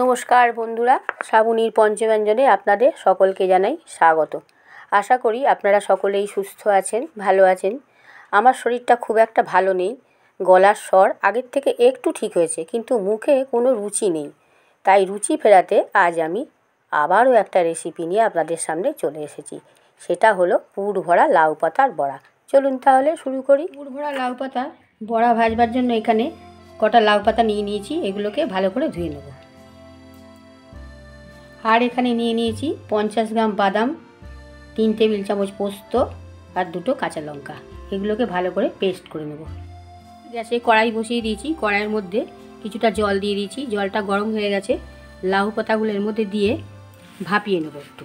নমস্কার বন্ধুরা, শ্রাবণীর পঞ্চব্যঞ্জনে আপনাদের সকলকে জানাই স্বাগত। আশা করি আপনারা সকলেই সুস্থ আছেন, ভালো আছেন। আমার শরীরটা খুব একটা ভালো নেই, গলার স্বর আগের থেকে একটু ঠিক হয়েছে, কিন্তু মুখে কোনো রুচি নেই। তাই রুচি ফেরাতে আজ আমি আবারও একটা রেসিপি নিয়ে আপনাদের সামনে চলে এসেছি। সেটা হলো পুর ভরা লাউ পাতার বড়া। চলুন তাহলে শুরু করি। পুর ভরা লাউ পাতা বড়া ভাজবার জন্য এখানে কটা লাউ পাতা নিয়ে নিয়েছি, এগুলোকে ভালো করে ধুয়ে নেব। আর এখানে নিয়ে নিয়েছি 50 গ্রাম বাদাম, 3 টেবিল চামচ পোস্ত আর 2টো কাঁচা লঙ্কা। এগুলোকে ভালো করে পেস্ট করে নেব। গ্যাসে কড়াই বসিয়ে দিয়েছি, কড়াইয়ের মধ্যে কিছুটা জল দিয়ে দিয়েছি। জলটা গরম হয়ে গেছে, লাউ পাতাগুলোর মধ্যে দিয়ে ভাপিয়ে নেব একটু।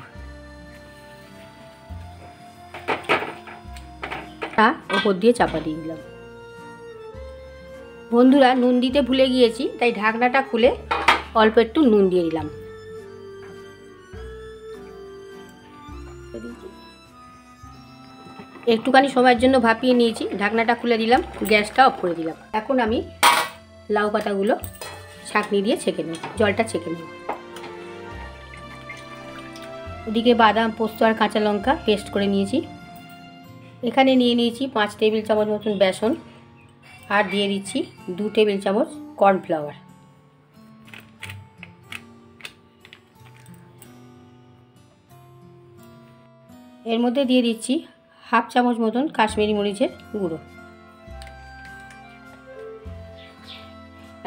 তা ওপর দিয়ে চাপা দিয়ে দিলাম। বন্ধুরা, নুন দিতে ভুলে গিয়েছি, তাই ঢাকনাটা খুলে অল্প একটু নুন দিয়ে দিলাম। একটুখানি সময়ের জন্য ভাপিয়ে নিয়েছি, ঢাকনাটা খুলে দিলাম, গ্যাসটা অফ করে দিলাম। এখন আমি লাউ পাতাগুলো ছাঁকনি দিয়ে ছেঁকে নেব, জলটা ছেঁকে নেব। ওদিকে বাদাম, পোস্ত আর কাঁচা লঙ্কা পেস্ট করে নিয়েছি। এখানে নিয়ে নিয়েছি 5 টেবিল চামচ মতন বেসন, আর দিয়ে দিচ্ছি 2 টেবিল চামচ কর্নফ্লাওয়ার। এর মধ্যে দিয়ে দিচ্ছি হাফ চামচ মতন কাশ্মীরি মরিচের গুঁড়ো।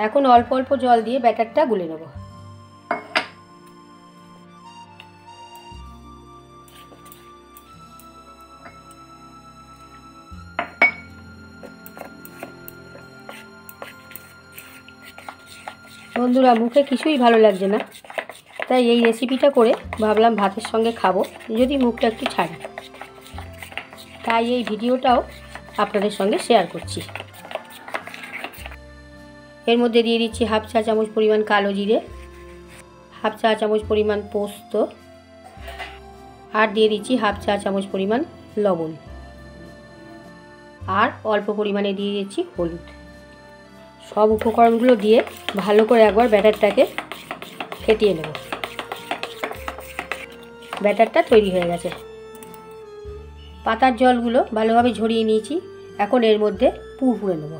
এখন অল্প অল্প জল দিয়ে ব্যাটারটা গুলে নেব। বন্ধুরা, মুখে কিছুই ভালো লাগছে না, তাই এই রেসিপিটা করে ভাবলাম ভাতের সঙ্গে খাবো, যদি মুখটা একটু ছাড়ে। তাই এই ভিডিওটাও আপনাদের সঙ্গে শেয়ার করছি। এর মধ্যে দিয়ে দিচ্ছি হাফ চা চামচ পরিমাণ কালো জিরে, হাফ চা চামচ পরিমাণ পোস্ত, আর দিয়ে দিচ্ছি হাফ চা চামচ পরিমাণ লবণ, আর অল্প পরিমাণে দিয়ে দিচ্ছি হলুদ। সব উপকরণগুলো দিয়ে ভালো করে একবার ব্যাটারটাকে ফেটিয়ে নেব। ব্যাটারটা তৈরি হয়ে গেছে। পাতার জলগুলো ভালোভাবে ঝরিয়ে নিয়েছি। এখন এর মধ্যে পুর পুরে নেব।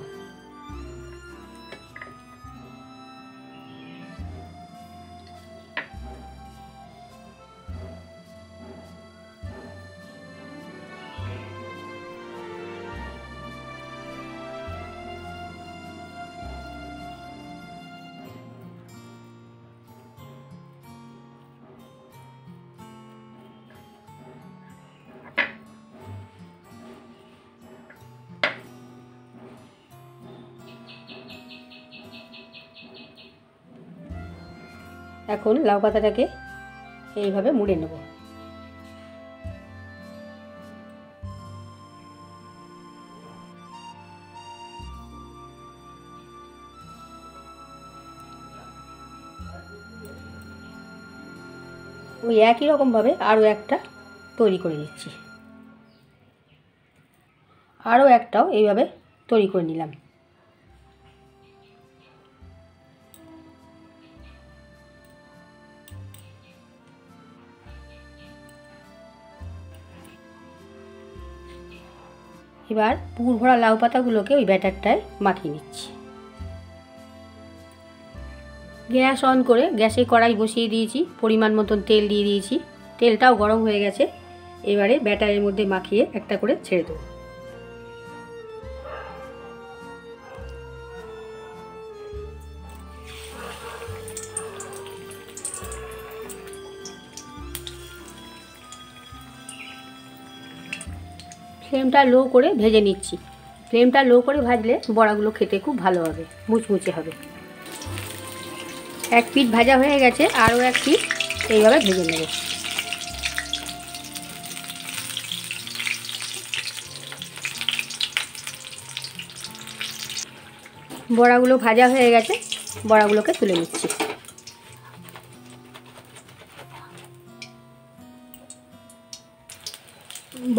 এখন লাউ পাতাটাকে এইভাবে মুড়ে নেব। ওই একই রকমভাবে আরও একটা তৈরি করে নিচ্ছি। আরও একটাও এইভাবে তৈরি করে নিলাম। এবার পুর ভরা লাউ পাতাগুলোকে ওই ব্যাটারটায় মাখিয়ে নিচ্ছি। গ্যাস অন করে গ্যাসে কড়াই বসিয়ে দিয়েছি, পরিমাণ মতন তেল দিয়ে দিয়েছি। তেলটাও গরম হয়ে গেছে। এবারে ব্যাটারের মধ্যে মাখিয়ে একটা করে ছেড়ে দেবো। ফ্লেমটা লো করে ভেজে নিচ্ছি। ফ্লেমটা লো করে ভাজলে বড়াগুলো খেতে খুব ভালো হবে, মুচমুচে হবে। এক পিঠ ভাজা হয়ে গেছে, আরও এক পিঠ এইভাবে ভেজে নেব। বড়াগুলো ভাজা হয়ে গেছে, বড়াগুলোকে তুলে নিচ্ছি।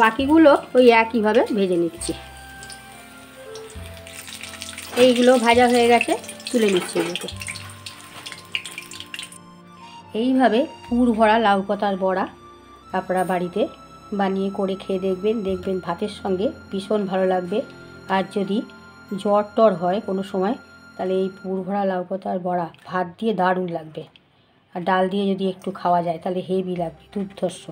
বাকিগুলো ওই একইভাবে ভেজে নিচ্ছি। এইগুলো ভাজা হয়ে গেছে, তুলে নিচ্ছি এগুলোকে। এইভাবে পুর ভরা লাউ পাতার বড়া আপনারা বাড়িতে বানিয়ে করে খেয়ে দেখবেন, দেখবেন ভাতের সঙ্গে ভীষণ ভালো লাগবে। আর যদি জ্বর টর হয় কোনো সময়, তাহলে এই পুর ভরা লাউ পাতার বড়া ভাত দিয়ে দারুণ লাগবে। আর ডাল দিয়ে যদি একটু খাওয়া যায় তাহলে হেভি লাগবে, দুর্ধর্ষ।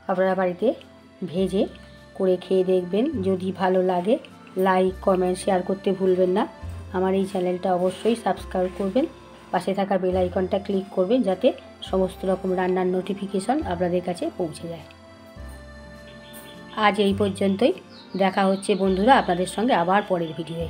আপনারা বাড়িতে ভেজে করে খেয়ে দেখবেন। যদি ভালো লাগে লাইক, কমেন্ট, শেয়ার করতে ভুলবেন না। আমার এই চ্যানেলটা অবশ্যই সাবস্ক্রাইব করবেন, পাশে থাকা বেল আইকনটা ক্লিক করবেন যাতে সমস্ত রকম রান্নার নোটিফিকেশন আপনাদের কাছে পৌঁছে যায়। আজ এই পর্যন্তই, দেখা হচ্ছে বন্ধুরা আপনাদের সঙ্গে আবার পরের ভিডিওয়ে।